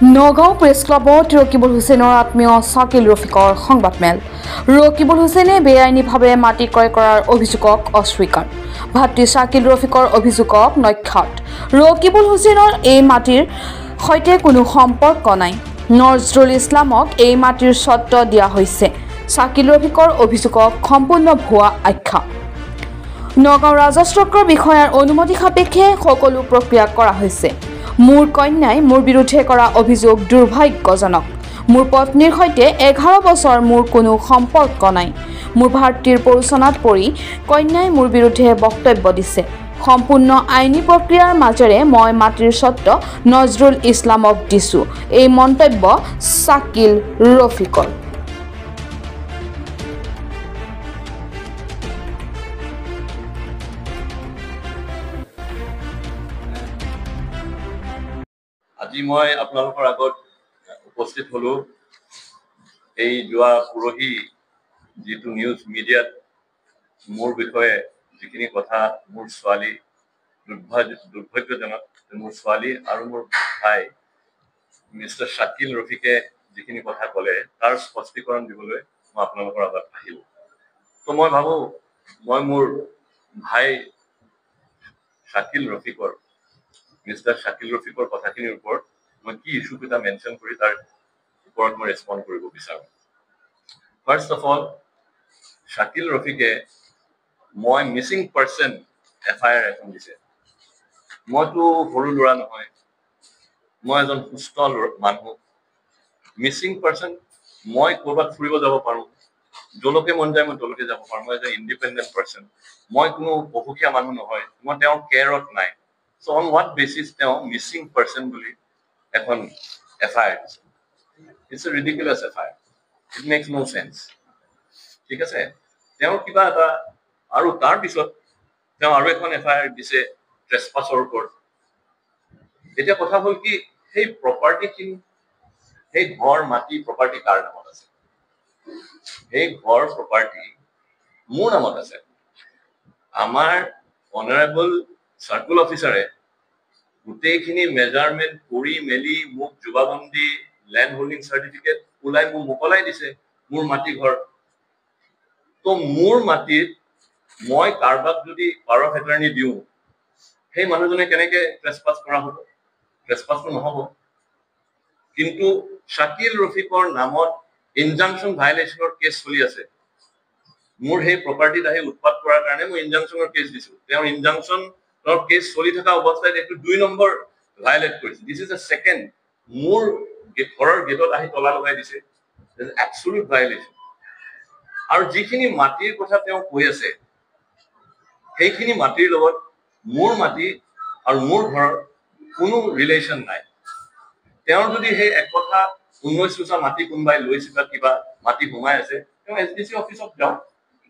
Nagaon press ক্লাবত ৰকিবুল হুছেইনৰ আত্মীয় শাকিল ৰফিকৰ সংবাদমেল। ৰকিবুল হুছেইনে বেআইনীভাৱে মাটি ক্ৰয় কৰাৰ অভিযোগক অস্বীকাৰ। ভাতৃ শাকিল ৰফিকৰ অভিযোগক নখ্যাত। ৰকিবুল হুছেইনৰ এই মাটিৰ সৈতে কোনো সম্পৰ্ক নাই। নজৰুল ইছলামক এই মাটিৰ স্বত্ব দিয়া হৈছে। শাকিল ৰফিকৰ অভিযোগক সম্পূৰ্ণ ভুৱা আখ্যা। নগাঁও ৰাজচক্ৰৰ বিষয়াৰ অনুমতি সাপেক্ষে সকলো প্ৰক্ৰিয়া কৰা হৈছে। মোৰ কন্যাই মোৰ বিৰুদ্ধে কৰা অভিযোগ দুৰ্ভাগ্যজনক। মোৰ পত্নীৰ সৈতে 11 বছৰ মোৰ কোনো সম্পৰ্ক নাই। মোৰ ভাতৃৰ প্ৰৰোচনাত পৰি কন্যাই মোৰ বিৰুদ্ধে বক্তব্য দিছে। সম্পূৰ্ণ আইনী প্ৰক্ৰিয়াৰ মাজেৰে মই মাটিৰ স্বত্ব নজৰুল ইছলামক দিছোঁ। এই মন্তব্য শাকিল ৰফিকৰ। আজি মই আপোনালোকৰ আগত উপস্থিত হলো এই যোৱা পৰহি যিটো নিউজ মিডিয়াত মোৰ বিষয়ে যিখিনি কথা মোৰ ছোৱালী দুৰ্ভাগ্যজনক মোৰ ছোৱালী আৰু মোৰ ভাই মিষ্টাৰ শাকিল ৰফিকে যিখিনি কথা ক'লে তাৰ স্পষ্টীকৰণ দিবলৈ মই আপোনালোকৰ আগত আহিলো। তো মই ভাবো মই মোৰ ভাই শাকিল ৰফিকৰ মিষ্টাৰ শাকিল ৰফিকৰ কথাখিনিৰ ওপৰত মই কি ইস্যু কেইটা মেনশ্যন কৰি তাৰ ওপৰত মই ৰেছপণ্ড কৰিব বিচাৰোঁ। ফাৰ্ষ্ট অফ অল, শাকিল ৰফিকে মই মিছিং পাৰ্চন FIR এখন দিছে। মইতো সৰু ল'ৰা নহয়, মই এজন সুস্থ মানুহ। মিছিং পাৰ্চন মই ক'ৰবাত ফুৰিব যাব পাৰোঁ, য'লৈকে মন যায় মই তলৈকে যাব পাৰোঁ। মই এজন ইণ্ডিপেণ্ডেণ্ট পাৰ্চন। মই কোনো অসুখীয়া মানুহ নহয়, মই তেওঁৰ কেয়াৰত নাই। চ' অন হোৱাট বেচিছ তেওঁ মিছিং পাৰ্চন বুলি এখন FIR দিছে। It's a ridiculous FIR। It makes no' sense. ঠিক আছে, তেওঁ কিবা এটা আৰু তাৰ পিছত তেওঁ আৰু এখন FIR দিছে ট্ৰেছপাছৰ ওপৰত। এতিয়া কথা হ'ল কি, সেই প্ৰপাৰ্টিখিনি, সেই ঘৰ মাটি প্ৰপাৰ্টি কাৰ নামত আছে? সেই ঘৰ প্ৰপাৰ্টি মোৰ নামত আছে। আমাৰ অনাৰেবল চাৰ্কুল অফিচাৰে গোটেইখিনি মেজাৰমেণ্ট কৰি মেলি মোক জুবাবন্দী লেণ্ড হোল্ডিং চাৰ্টিফিকেট ওলাই মোক মোকলাই দিছে মোৰ মাটি ঘৰ। তো মোৰ মাটিত মই কাৰোবাক যদি পাৱাৰ অফ এটৰ্নি দিওঁ, সেই মানুহজনে কেনেকে ট্ৰেছপাছ কৰা হ'ব? ট্ৰেছপাছটো নহ'ব। কিন্তু শাকিল ৰফিকৰ নামত ইনজাংচন ভাইলেশ্যনৰ কেছ চলি আছে। মোৰ সেই প্ৰপাৰ্টিত আহি উৎপাত কৰাৰ কাৰণে মই ইনজাংচনৰ কেছ দিছোঁ। তেওঁৰ ইনজাংচনৰ কেছ চলি থকা অৱস্থাত এইটো 2 নম্বৰ ভাইলেট কৰিছে। This is a second. মোৰ ঘৰৰ গেটত আহি তলা লগাই দিছে। এবছলিউট ভাইলেশ্যন। আৰু যিখিনি মাটিৰ কথা তেওঁ কৈ আছে, সেইখিনি মাটিৰ লগত মোৰ মাটি আৰু মোৰ ঘৰৰ কোনো ৰিলেশ্যন নাই। তেওঁৰ যদি সেই এক কথা 19 কোচা মাটি কোনোবাই লৈছে বা কিবা মাটি সোমাই আছে, তেওঁ SDC অফিচত যাওক,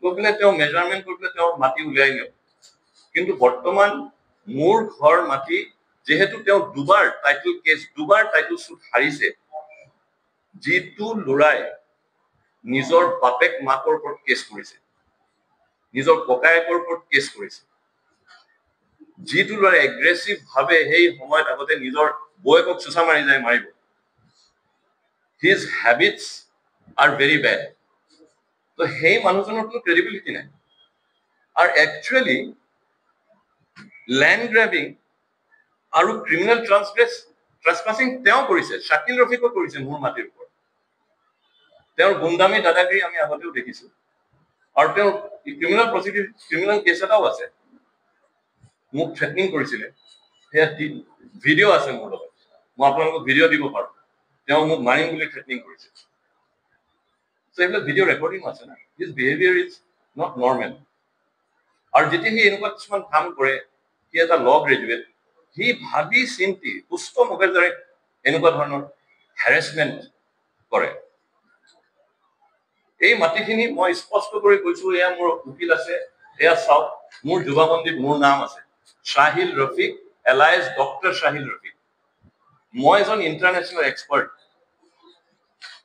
গৈ পেলাই তেওঁ মেজাৰমেণ্ট কৰি পেলাই তেওঁ মাটি উলিয়াই নিয়ক। কিন্তু বৰ্তমান মোৰ ঘৰ মাটি যিহেতু তেওঁ দুবাৰ টাইটল চুট হাৰিছে, যিটো ল'ৰাই নিজৰ বাপেক মাকৰ ওপৰত কেছ কৰিছে, নিজৰ ককায়েকৰ ওপৰত কেছ কৰিছে, যিটো ল'ৰাই এগ্ৰেছিভ ভাৱে সেই সময়ত আগতে নিজৰ বৌয়েকক চুচা মাৰি যায় মাৰিব, his habits R very bed. তো সেই মানুহজনৰ কোনো ক্ৰেডিবিলিটি নাই। আৰু একচুৱেলি লেণ্ড গ্ৰেবিং আৰু ক্ৰিমিনেল ট্ৰেছপাছিং তেওঁ কৰিছে, শাকিল ৰফিকো কৰিছে মোৰ মাটিৰ ওপৰত। তেওঁৰ গুণ্ডামী দাদাগিৰি আমি আগতেও দেখিছো। আৰু তেওঁ ক্ৰিমিনেল কেছ এটাও আছে। মোক থ্ৰেটনিং কৰিছিলে, সেয়া ভিডিঅ' আছে মোৰ লগত। মই আপোনালোকক ভিডিঅ' দিব পাৰোঁ। তেওঁ মোক মাৰিম বুলি থ্ৰেটনিং কৰিছে। এইবিলাক ভিডিঅ' ৰেকৰ্ডিং আছে না। His behaviour is not normal. আৰু যেতিয়া সি এনেকুৱা কিছুমান কাম কৰে, সি এটা ল গ্ৰেজুৱেট, সি ভাবি চিন্তি সুস্থ মগজুৰে এনেকুৱা ধৰণৰ হেৰেছমেণ্ট কৰে। এই মাটিখিনি মই স্পষ্ট কৰি কৈছো, এয়া মোৰ উকিল আছে, এয়া চাওক মোৰ জুবাবন্দীত মোৰ নাম আছে, শাহিল ৰফিক এলাইজ ডক্টৰ শাহিল ৰফিক। মই এজন ইণ্টাৰনেশ্যনেল এক্সপাৰ্ট।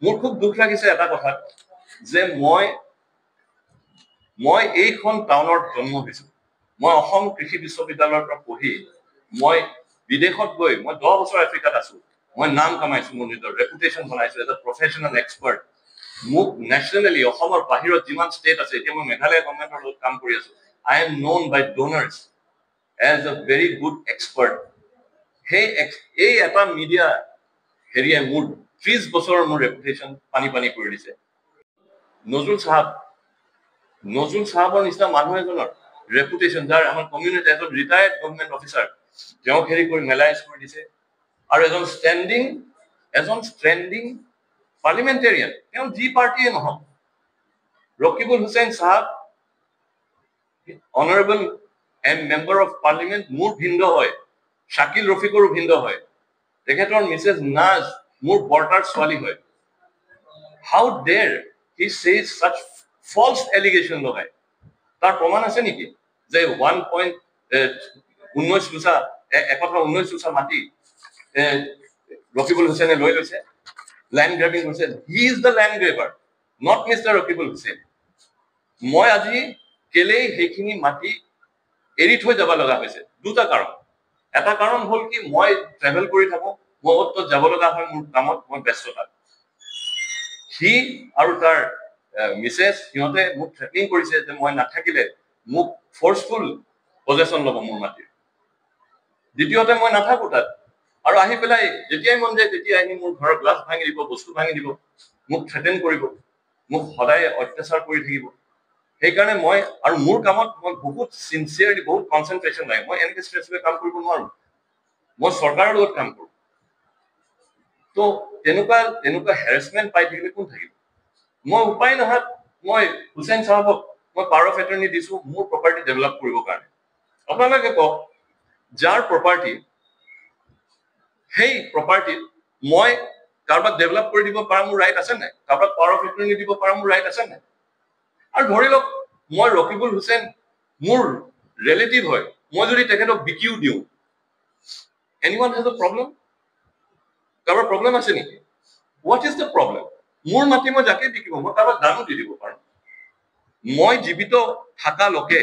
মোৰ খুব দুখ লাগিছে এটা কথাত, যে মই এইখন টাউনত জন্ম হৈছো। মই অসম কৃষি বিশ্ববিদ্যালয়ৰ পৰা পঢ়ি মই বিদেশত গৈ মই 10 বছৰ আফ্ৰিকাত আছো। মই নাম কামাইছো, মোৰ নিজৰ ৰেপুটেশ্যন বনাইছো এজ এ প্ৰফেচনেল এক্সপাৰ্ট। মোক নেশ্যনেলি অসমৰ বাহিৰত যিমান ষ্টেট আছে, এতিয়া মই মেঘালয় গভৰ্ণমেণ্টৰ লগত কাম কৰি আছো, I am known by donors as a very good expert. এই এটা মিডিয়া হেৰিয়ে মোৰ 30 বছৰৰ মোৰ ৰেপুটেশ্যন পানী পানী কৰি দিছে। নজৰুল চাহাবৰ নিচিনা মানুহ এজনৰ ৰেপুটেশ্যন, যাৰ আমাৰ কমিউনিটি এজন ৰিটায়াৰ্ড গভৰ্ণমেণ্ট অফিচাৰ, তেওঁক হেৰি কৰি মেলাইজ কৰি দিছে। আৰু এজন ষ্টেণ্ডিং পাৰ্লিমেণ্টেৰিয়ান, তেওঁ যি পাৰ্টিয়ে নহওক, ৰকিবুল হুছেইন চাহাব অনাৰেবল মেম্বাৰ অফ পাৰ্লিমেণ্ট, মোৰ ভিন্দ হয়, শাকিল ৰফিকৰো ভিন্দ হয়, তেখেতৰ মিছেছ নাজ মোৰ বৰ্তাৰ ছোৱালী হয়। হাউ ডেৰ হি ছেজ ছাচ ফলছ এলিগেশ্যন লগায়? তাৰ প্ৰমাণ আছে নেকি যে 1.19 চোচা মাটি ৰকিবুল হুছেইনে লৈ লৈছে, লেণ্ড গ্ৰেবিং কৰিছে? He is the land grabber, not mister Rakibul Hussain. মই আজি কেলেই সেইখিনি মাটি এৰি থৈ যাব লগা হৈছে? দুটা কাৰণ। এটা কাৰণ হ'ল কি, মই ট্ৰেভেল কৰি থাকো, মই অত যাব লগা হয়, মোৰ কামত মই ব্যস্ততা। সি আৰু তাৰ মিছেছ, সিহঁতে মোক থ্ৰেটনিং কৰিছে যে মই নাথাকিলে মোক ফৰ্চফুল পজেশ্যন ল'ব মোৰ মাটিৰ। দ্বিতীয়তে মই নাথাকো তাত, আৰু আহি পেলাই যেতিয়াই মন যায় তেতিয়াই আহি মোৰ ঘৰৰ গ্লাছ ভাঙি দিব, বস্তু ভাঙি দিব, মোক থ্ৰেটেন কৰিব, মোক সদায় অত্যাচাৰ কৰি থাকিব। সেইকাৰণে মই আৰু মোৰ কামত মই বহুত চিনচিয়াৰলি, বহুত কনচেনট্ৰেশ্যন লাগে। মই এনেকে ষ্ট্ৰেছ লৈ কাম কৰিব নোৱাৰো, মই চৰকাৰৰ লগত কাম কৰো। তো তেনেকুৱা হেৰেচমেণ্ট পাই থাকিলে কোন থাকিব? মই উপায় নহয়, মই হুছেইন চাহাবক মই পাৱাৰ অফ এটৰ্নি দিছো মোৰ প্ৰপাৰ্টি ডেভেলপ কৰিবৰ কাৰণে। আপোনালোকে কওক, যাৰ প্ৰপাৰ্টি, সেই প্ৰপাৰ্টিত মই কাৰোবাক ডেভেলপ কৰি দিব পৰা মোৰ ৰাইট আছে নাই? কাৰোবাক পাৱাৰ অফ এটৰ্নি দিব পৰা মোৰ ৰাইট আছে নাই? আৰু ধৰি লওক মই ৰকিবুল হুছেইন মোৰ ৰিলেটিভ হয়, মই যদি তেখেতক বিকিও দিওঁ, এনিৱান হেজ এ প্ৰব্লেম? কাৰোবাৰ প্ৰব্লেম আছে নেকি? What is the problem? মোৰ মাটি মই যাকে বিকিব, মই কাৰোবাক দানো দি দিব পাৰোঁ। মই জীৱিত থাকালৈকে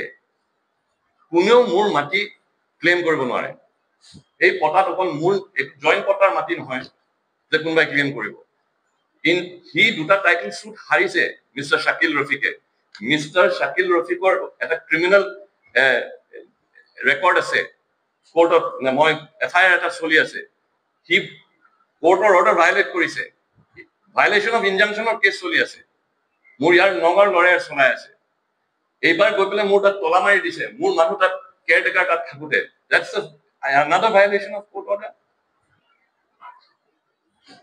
কোনেও মোৰ মাটি ক্লেইম কৰিব নোৱাৰে। এই পটাত অকল মোৰ জইণ্ট পটাৰ মাটি নহয় যে কোনোবাই ক্লেইম কৰিব। সি দুটা টাইটেল শ্বুট হাৰিছে মিষ্টাৰ শাকিল ৰফিকে। মিষ্টাৰ শাকিল ৰফিকৰ এটা ক্ৰিমিনেল ৰেকৰ্ড আছে কোৰ্টত, মই FIR এটা চলি আছে। সি কোৰ্টৰ অৰ্ডাৰ ভাইলেট কৰিছে, ভাইলেশ্যন অফ ইনজাংচনৰ কেছ চলি আছে। মোৰ ইয়াৰ নগাঁৱৰ লয়াৰ চলাই আছে। এইবাৰ গৈ পেলাই মোৰ তাত তলা মাৰি দিছে, মোৰ মানুহ তাত কেয়াৰটেকাৰ তাত থাকোতে। That's another violation of court order.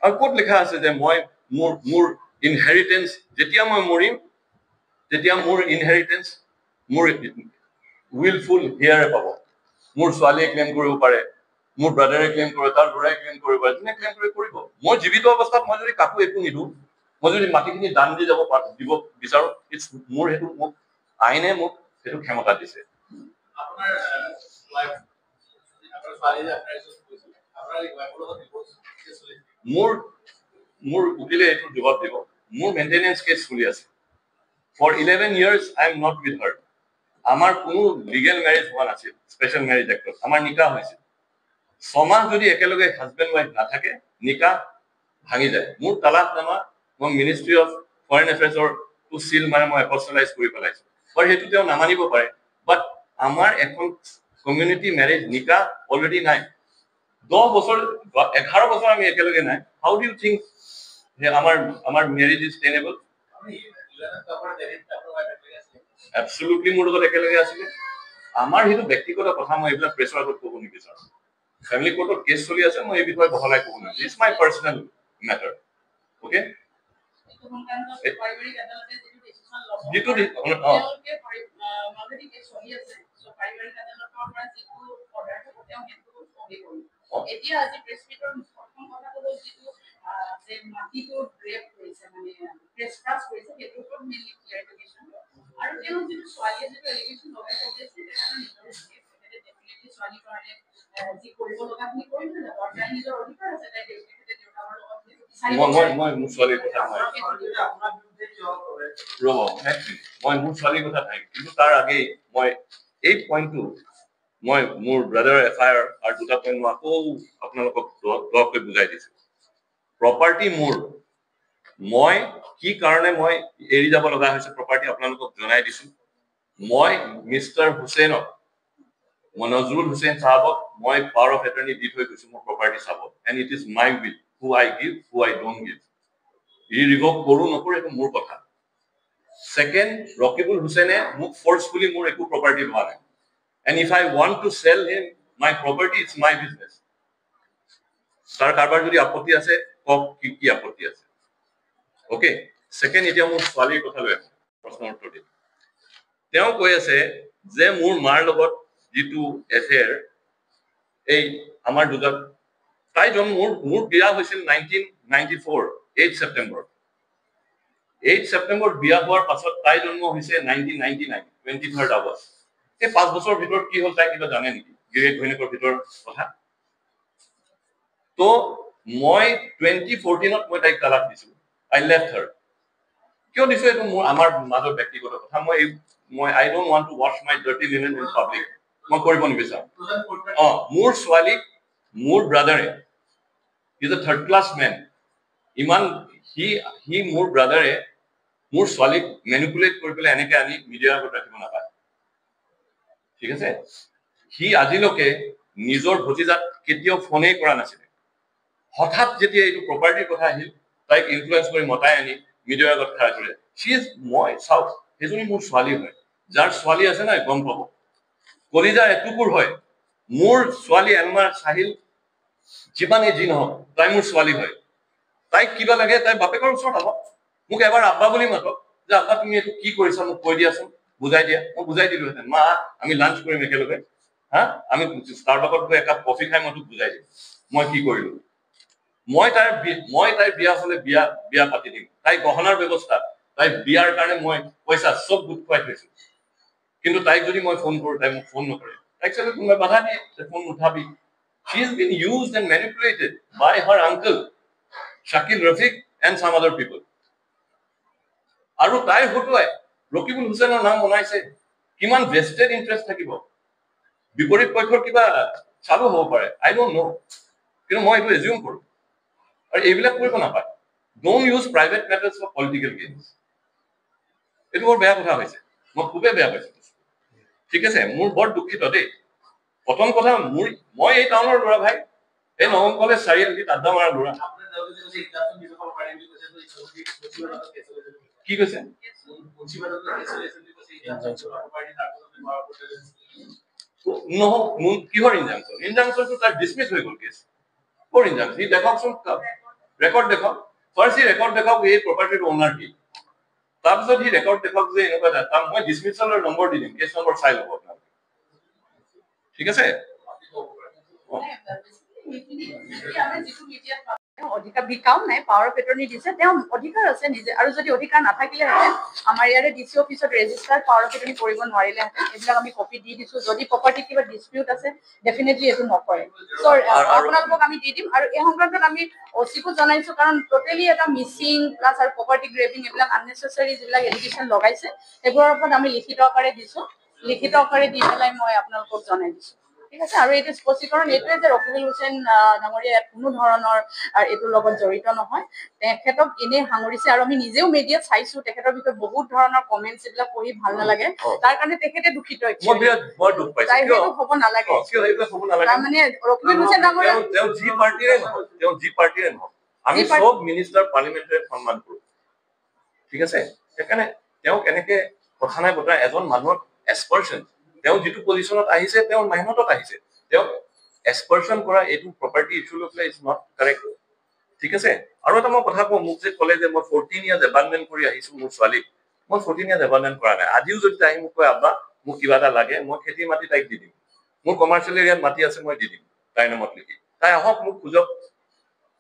আৰু ক'ত লিখা আছে যে মই মোৰ ইনহেৰিটেন্স যেতিয়া মই মৰিম, তেতিয়া মোৰ ইনহেৰিটেন্স মোৰ উইলফুল হিয়াৰে পাব? মোৰ ছোৱালীয়ে ক্লেইম কৰিব পাৰে, মোৰ ব্ৰাদাৰে ক্লেইম কৰে, তাৰ ল'ৰাই ক্লেইম কৰিব পাৰে, যোনে ক্লেইম কৰিব। মই জীৱিত অৱস্থাত মই যদি কাকো একো নিদিওঁ, মই যদি মাটিখিনি দান দি দিব বিচাৰো, মোৰ সেইটো মোক আইনে মোক সেইটো ক্ষমতা দিছে। মোৰ উকিলে এইটো জবাব দিব। মোৰ মেইনটেনেন্স কেছ চলি আছে। For 11 years I am not with her. আমাৰ কোনো লিগেল মেৰেজ হোৱা নাছিল, স্পেচিয়েল মেৰেজ এক্টত আমাৰ নিকাহ হৈছিল। 6 মাহ যদি একেলগে হাজবেণ্ড ৱাইফ নাথাকে, নিকাহ ভাঙি যায়। মোৰ তালাকনামা মই মিনিষ্ট্ৰী অফ ফৰেইন এফেয়াৰ্ছৰ চিল মানে মই এপষ্টলাইজ কৰি পেলাইছো। বাৰু সেইটো তেওঁ নামানিব পাৰে, বাট আমাৰ এখন কমিউনিটি মেৰেজ নিকাহ অলৰেডি নাই। 10 বছৰ 11 বছৰ আমি একেলগে নাই। হাউ ডু ইউ থিংক যে আমাৰ মেৰেজ ইজ টেনেবল? এবছলুটলি মোৰ লগত একেলগে আছিলে। আমাৰ সেইটো ব্যক্তিগত কথা, মই এইবিলাক প্ৰেছৰ আগত ক'ব নিবিচাৰো। ফেমিলি কোৰ্টত কেছ চলি আছে, মই এই বিষয়ে বহলাই ক'ব নিবিচাৰো। It's my personal matter. Okay, যিটো এতিয়া আজি প্ৰেছ মিটৰ প্ৰথম কথাটো হ'ল যিটো যে মাটিটো গ্ৰেপ কৰিছে, মানে ট্ৰেছপাছ কৰিছে, সেইটোৰ ওপৰত মেইনলি ক্লিয়াৰিফিকেশ্যন। আৰু তেওঁ যিটো ছোৱালীয়ে যিটো এলিগেশ্যন লগাই, অবভিয়াছলি তেখেতৰ নিজৰ তেখেতে ডেফিনেটলি ছোৱালীৰ কাৰণে যি কৰিব লগাখিনি কৰি থৈ যাব, আৰু তাই নিজৰ অধিকাৰ আছে, তাই তেখেতে দেউতাকৰ লগত মই মোৰ ছোৱালীৰ কথা নহয়, ৰ'ব মই মোৰ ছোৱালীৰ কথা নাই, কিন্তু তাৰ আগেই মই এই পইণ্টটো মই মোৰ ব্ৰাদাৰ FIR আৰু দুটা পইণ্ট মই আকৌ আপোনালোকক দৰকৈ বুজাই দিছো। প্ৰপাৰ্টি মোৰ মই কি কাৰণে মই এৰি যাব লগা হৈছে প্ৰপাৰ্টি আপোনালোকক জনাই দিছো মই মিষ্টাৰ হুছেইনক মই নজৰুল হুছেইন সাহাবক মই পাৱাৰ অফ এটৰ্নি দি থৈ গৈছো মোৰ প্ৰপাৰ্টি চাব and it is my will who I give who I don't give revoke কৰো নকৰো এইটো মোৰ কথা ছেকেণ্ড ৰকিবুল হুছেইনে মোক ফৰ্চফুলি মোৰ একো প্ৰপাৰ্টি লোৱা নাই and if I want to sell him my property it's my business তাৰ কাৰোবাৰ যদি আপত্তি আছে কওক কি কি আপত্তি আছে ওকে ছেকেণ্ড এতিয়া মোৰ ছোৱালীৰ কথা লৈ প্ৰশ্নৰ উত্তৰ দিম তেওঁ কৈ আছে যে মোৰ মাৰ লগত যিটো এফেয়াৰ এই আমাৰ দুজন তাই মোৰ বিয়া হৈছিল 1994 8 ছেপ্টেম্বৰ 8 ছেপ্টেম্বৰ বিয়া হোৱাৰ পাছত তাই জন্ম হৈছে 1999 23rd আগষ্ট এই 5 বছৰৰ ভিতৰত কি হ'ল তাই কিবা জানে নেকি গিৰিয়েক ঘৈণীয়েকৰ ভিতৰত কথা তো মই 2014ত মই তাইক তালাক দিছো আই লেফট হাৰ কিয় দিছো এইটো মোৰ আমাৰ মাজৰ ব্যক্তিগত কথা মই I don't want to wash my dirty linen in public মই কৰিব নিবিচাৰো মোৰ ছোৱালীক মোৰ ব্ৰাদাৰে is a third class man ইমান সি মোৰ ব্ৰাদাৰে মোৰ ছোৱালীক মেনিপুলেট কৰি পেলাই এনেকে আনি মিডিয়াৰ আগত ৰাখিব নাপায় ঠিক আছে সি আজিলৈকে নিজৰ ভতিজাক কেতিয়াও ফোনেই কৰা নাছিলে হঠাৎ যেতিয়া এইটো প্ৰপাৰ্টিৰ কথা আহিল তাইক ইনফ্লুৱেঞ্চ কৰি মতাই আনি মিডিয়াৰ আগত খাৰা কৰিলে মই চাওক সেইজনী মোৰ ছোৱালী হয় যাৰ ছোৱালী আছে নাই গম পাব কলিজাৰ এটুকুৰ হয় মোৰ ছোৱালী এলমাৰ চাহিল যিমানেই যি নহওক তাই মোৰ ছোৱালী হয় তাইক কিবা লাগে তাই বাপেকৰ ওচৰত আহক মোক এবাৰ আব্বা বুলি মাতক যে আব্বা তুমি এইটো কি কৰিছা মোক কৈ দিয়াচোন বুজাই দিয়া মই বুজাই দিলোহেঁতেন মা আমি লাঞ্চ কৰিম একেলগে হা আমি ষ্টাৰবাকত গৈ একাপ কফি খাই মই তোক বুজাই দিম মই কি কৰিলো মই তাইৰ বিয়া হলে বিয়া পাতি দিম তাই গহনাৰ ব্যৱস্থা তাই বিয়াৰ কাৰণে মই পইচা চব গোট খুৱাই থৈছো কিন্তু তাইক যদি মই ফোন কৰো তাই মোক ফোন নকৰে তাইক চাগে কোনোবাই বাধা দিয়ে যে phone নুঠাবি she has been used and manipulated by her uncle Shakil Rafiq and some other people আৰু তাই হতুৱাই ৰকিবুল হুছেইনৰ নাম বনাইছে কিমান ভেষ্টেড ইণ্টাৰেষ্ট থাকিব বিপৰীত পক্ষৰ কিবা চালু হ'ব পাৰে আই ডোন্ট নো কিন্তু মই এইটো এজিউম কৰো আৰু এইবিলাক কৰিব নাপায় don't use private matters for political gains এইটো বৰ বেয়া কথা হৈছে মই খুবেই বেয়া পাইছো ঠিক আছে মোৰ বৰ দুখিত দেই প্ৰথম কথা মই এই টাউনৰ ল'ৰা ভাই এই নৱম কলেজ চাৰিআলিত আড্ডা মাৰা ল'ৰা কি কৈছে কিহৰ ইনজাংচনটো তাৰ ডিছমিছ হৈ গ'ল কেছ ক'ৰ ইনজাংচন সি দেখাওকচোন ৰেকৰ্ড দেখাওক ফাৰ্ষ্ট সি ৰেকৰ্ড দেখাওক এই প্ৰপাৰ্টিৰ অ'নাৰ কি তাৰপিছত সি ৰেকৰ্ড দেখাওক যে এনেকুৱা তাক মই ডিছমিছালৰ নম্বৰ দি দিম কেছ নম্বৰ চাই ল'ব আপোনালোকে ঠিক আছে অধিকাৰ বিকাও নাই পাৱাৰ অফ এটৰ্নি দিছে তেওঁ অধিকাৰ আছে নিজে আৰু যদি অধিকাৰ নাথাকিলেহেঁতেন আমাৰ ইয়াৰে ডিচি অফিচত ৰেজিষ্টাৰ্ড পাৱাৰ অফ এটৰ্নি কৰিব নোৱাৰিলেহেঁতেন এইবিলাক আমি কপি দি দিছো যদি প্ৰপাৰ্টি কিবা ডিছপিউট আছে ডেফিনেটলি এইটো নকৰে আপোনালোকক আমি দি দিম আৰু এই সংক্ৰান্তত আমি অচিকো জনাইছো কাৰণ টোটেলি এটা মিচিং প্লাছ আৰু প্ৰপাৰ্টি গ্ৰেভিং এইবিলাক আননেচেচাৰী যিবিলাক এলিগেশ্যন লগাইছে সেইবোৰৰ ওপৰত আমি লিখিত আকাৰে দিছো লিখিত আকাৰে দি পেলাই মই আপোনালোকক জনাই দিছো ঠিক আছে আৰু এইটো স্পষ্টীকৰণ এইটোৱে যে ৰকিবুল হুছেইন ডাঙৰীয়া কোনো ধৰণৰ এইটোৰ লগত জড়িত নহয় তেখেতক এনেই সাঙুৰিছে আৰু আমি নিজেও মিডিয়াত চাইছো তেখেতৰ বিষয়ে বহুত ধৰণৰ কমেণ্টছ এইবিলাক পঢ়ি ভাল নালাগে তাৰ কাৰণে তেখেতে দুখিত হ'ব নালাগে তাৰমানে ৰকিবুল হুছেইন ডাঙৰীয়া আমি সব মিনিষ্টাৰ পাৰ্লিমেণ্টৰে সন্মান কৰো ঠিক আছে সেইকাৰণে তেওঁক এনেকে কথা নাই বতৰা এজন মানুহক এক্সপাৰ্চন তেওঁ যিটো পজিশ্যনত আহিছে তেওঁ মেহনতত আহিছে তেওঁ এক্সপাৰ্চন কৰা এইটো প্ৰপাৰ্টি ইছ্যু লৈ পেলাই ইজ নট কাৰেক্ট ঠিক আছে আৰু এটা মই কথা কওঁ মোক যে ক'লে যে মই 14 ইয়াৰ্ছ এবাণ্ডমেণ্ট কৰি আহিছো মোৰ ছোৱালীক মই 14 ইয়াৰ্ছ এবাণ্ডমেণ্ট কৰা নাই আজিও যদি তাই মোক কয় আব্বা মোক কিবা এটা লাগে মই খেতি মাটি তাইক দি দিম মোৰ কমাৰ্চিয়েল এৰিয়াত মাটি আছে মই দি দিম তাইৰ নামত লিখি তাই আহক মোক খোজক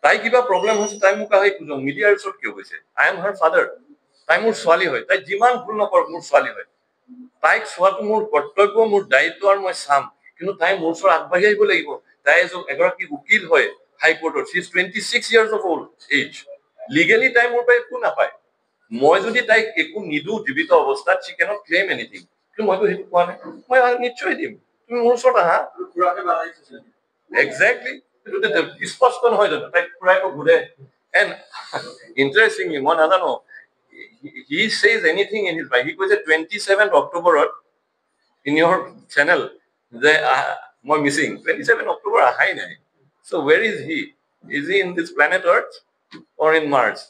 তাই কিবা প্ৰব্লেম হৈছে তাই মোক আহি খোজক মিডিয়াৰ ওচৰত কিয় গৈছে আই এম হাৰ ফাদাৰ তাই মোৰ ছোৱালী হয় তাই যিমান ভুল নকৰক মোৰ ছোৱালী হয় তাইক চোৱাটো মোৰ কৰ্তব্য মোৰ দায়িত্ব আৰু মই চাম কিন্তু তাই মোৰ ওচৰত আগবাঢ়ি আহিব লাগিব তাই এগৰাকী উকিল হয় হাইকোৰ্টত she is 26 years of old age legally তাই মোৰ পৰা একো নাপায় মই যদি তাইক একো নিদো জীৱিত অৱস্থাত she cannot claim anything কিন্তু মইতো সেইটো কোৱা নাই মই নিশ্চয় দিম তুমি মোৰ ওচৰত আহা এক্সেক্টলি স্পষ্ট নহয় জানো তাইক খুৰাইকো ঘূৰে And interestingly, মই নাজানো, he says anything in his mind. He কৈছে 27th October in your channel যে মই মিছিং 27 October আহাই নাই. So where is he? Is he in this planet Earth or in Mars?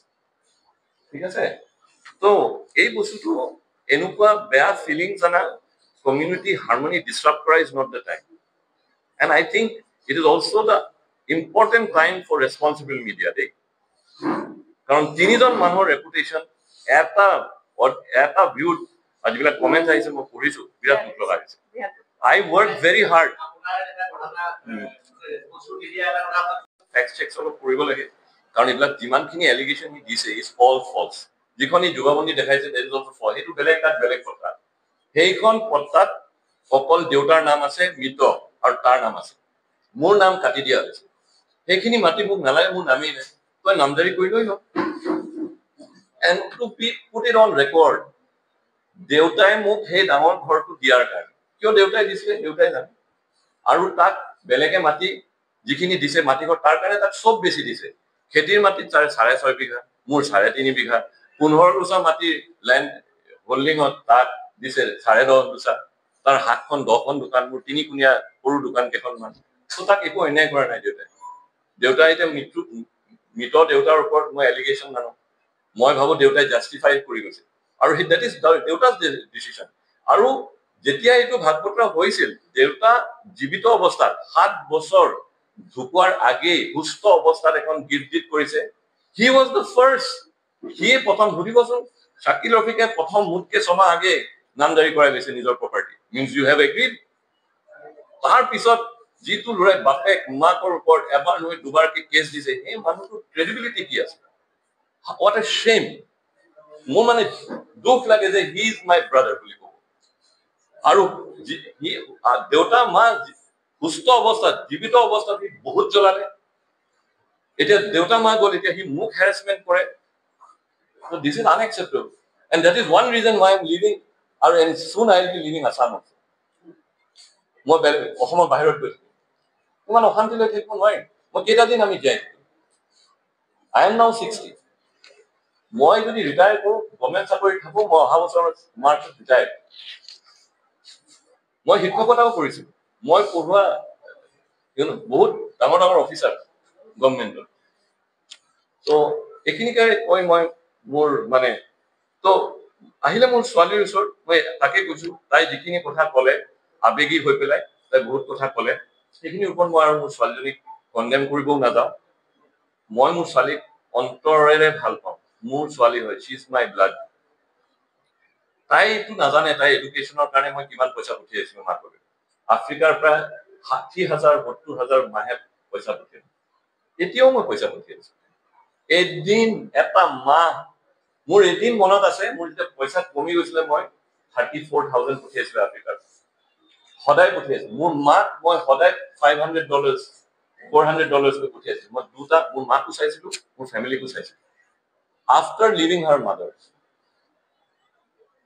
ঠিক আছে? তো এই বস্তুটো এনেকুৱা বেয়া ফিলিংছ আনা community harmony disrupt করা is not the time. And I think it is also the important time for responsible media day. কারণ তিনিজন মানুহৰ ৰেপুটেশ্যন এটা ভিউত যিবিলাক কমেণ্ট আহিছে মই পঢ়িছো বিৰাট দুখ লগা হৈছে I work very hard fact check অলপ কৰিব লাগে কাৰণ এইবিলাক যিমানখিনি এলিগেশ্যন সি দিছে ইজ অল ফলছ যিখন ই যুগাবন্দী দেখাইছে দেট ইজ অলছ ফল সেইটো বেলেগ তাত বেলেগ কথা সেইখন পত্তাত অকল দেউতাৰ নাম আছে মৃত আৰু তাৰ নাম আছে মোৰ নাম কাটি দিয়া হৈছে সেইখিনি মাতি মোক নালাগে মোৰ নামেই নাই তই নামজাৰি কৰি লৈ ল and to put it on record দেউতাই মোক সেই ডাঙৰ ঘৰটো দিয়াৰ কাৰণে কিয় দেউতাই দিছিলে দেউতাই জানে আৰু তাক বেলেগে মাটি যিখিনি দিছে মাটিঘৰ তাৰ কাৰণে তাক চব বেছি দিছে খেতিৰ মাটিত 6.5 বিঘা মোৰ 3.5 বিঘা 15 গুছা মাটি লেণ্ড হোল্ডিঙত তাক দিছে 10.5 গুছা তাৰ হাতখন 10খন দোকান মোৰ 3 কুণীয়া সৰু দোকান কেইখনমান তো তাক একো অন্যায় কৰা নাই দেউতাই এতিয়া মৃত দেউতাৰ ওপৰত মই এলিগেশ্যন নানো মই ভাবো দেউতাই জাষ্টিফাই কৰি গৈছে আৰু দ্যাট ইজ দেউতাৰ ডিচিশন আৰু যেতিয়া এইটো ভাগ বতৰা হৈছিল দেউতা জীৱিত অৱস্থাত 7 বছৰ ঢুকোৱাৰ আগে সুস্থ অৱস্থাত এখন গিফ্ট কৰিছে হি ওয়াজ দ্য ফাৰ্ষ্ট হি প্ৰথম ঘুৰিবচোন শাকিল ৰফিকে প্ৰথম মুটকে ছমাহ আগে নামজাৰি কৰাই লৈছে নিজৰ প্ৰপাৰ্টি মিন্স ইউ হেভ এগ্ৰিড তাৰ পিছত যিটো লৰাই বাপেক মাকৰ ওপৰত এবাৰ নহয় দুবাৰকে কেছ দিছে এই মানুহটোৰ ক্ৰেডিবিলিটি কি আছে what a shame মোৰ মানে দুখ লাগে যে হি ইজ মাই ব্ৰাদাৰ বুলি ক'ব আৰু দেউতা মা সুস্থ অৱস্থাত জীৱিত অৱস্থাত সি বহুত জ্বলালে এতিয়া দেউতা মা গ'ল এতিয়া সি মোক হেৰাসমেণ্ট কৰে so this is unacceptable and that is one reason why I am leaving and soon I will be leaving Assam also মই অসমৰ বাহিৰত গৈছো ইমান অশান্তি লৈ থাকিব নোৱাৰিম মই কেইটা দিন আমি জীয়াই I am now 60 মই যদি ৰিটায়াৰ কৰো গভৰ্ণমেণ্ট চাকৰি থাকো মই অহা বছৰ মাৰ্চত ৰিটায়াৰ মই শিক্ষকতাও কৰিছো মই পঢ়োৱা বহুত ডাঙৰ ডাঙৰ অফিচাৰ গভৰ্ণমেণ্টৰ তো এইখিনিকে কৈ মই মোৰ মানে তো আহিলে মোৰ ছোৱালীৰ ওচৰত মই তাকে কৈছো তাই যিখিনি কথা ক'লে আবেগী হৈ পেলাই তাই বহুত কথা ক'লে সেইখিনিৰ ওপৰত মই আৰু মোৰ ছোৱালীজনীক কণ্ডেম কৰিবও নাযাওঁ মই মোৰ ছোৱালীক অন্তৰেৰে ভাল পাওঁ মোৰ ছোৱালী হয় শি ইজ মাই ব্লাড তাই এইটো নাজানে তাই এডুকেশ্যনৰ কাৰণে মই কিমান পইচা পঠিয়াইছিলো মাকলৈ আফ্ৰিকাৰ পৰা 60,000 70,000 মাহে পইচা পঠিয়াইছো এতিয়াও মই পইচা পঠিয়াইছো এদিন এটা মাহ মোৰ এদিন মনত আছে মোৰ যেতিয়া পইচা কমি গৈছিলে মই 34,000 পঠিয়াইছিলো আফ্ৰিকাৰ সদায় পঠিয়াইছো মোৰ মাক মই সদায় $500 $400 কৈ পঠিয়াইছিলো মই দুটা মোৰ মাকো চাইছিলো মোৰ ফেমিলিকো চাইছিলো after leaving her mother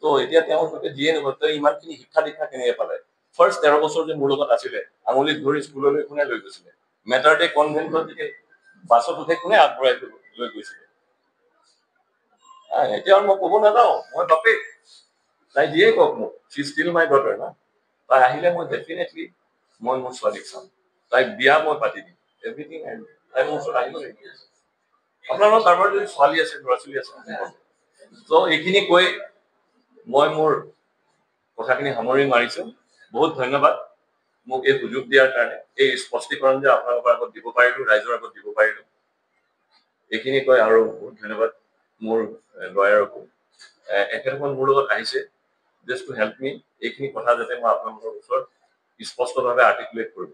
তো এতিয়া তেওঁলোকে যিয়ে নকৰে তই ইমানখিনি শিক্ষা দীক্ষা কেনেকৈ পালে ফাৰ্ষ্ট 13 বছৰ যে মোৰ লগত আছিলে আঙুলিত ধৰি স্কুললৈ কোনে লৈ গৈছিলে মেটাৰ ডে কনভেন্টত যেতিয়া বাছত উঠে কোনে আগবঢ়াই লৈ গৈছিলে এতিয়া মই ক'ব নাযাওঁ মই বাপেক তাই যিয়ে কওক মোক শি ষ্টিল মাই ডটাৰ না তাই আহিলে মই ডেফিনেটলি মই মোৰ ছোৱালীক চাম তাইক বিয়া মই পাতি দিম এভৰিথিং তাই মোৰ ওচৰত আহিব লাগিব আপোনালোকৰ কাৰোবাৰ যদি ছোৱালী আছে ল'ৰা ছোৱালী আছে তো এইখিনি কৈ মই মোৰ কথাখিনি সামৰি মাৰিছো বহুত ধন্যবাদ মোক এই সুযোগ দিয়াৰ কাৰণে এই স্পষ্টীকৰণ যে আপোনালোকৰ আগত দিব পাৰিলো ৰাইজৰ আগত দিব পাৰিলো এইখিনি কৈ আৰু বহুত ধন্যবাদ মোৰ লয়াৰকো এখেতখন মোৰ লগত আহিছে জাষ্ট টু হেল্প মি এইখিনি কথা যাতে মই আপোনালোকৰ ওচৰত স্পষ্টভাৱে আৰ্টিকুলেট কৰিব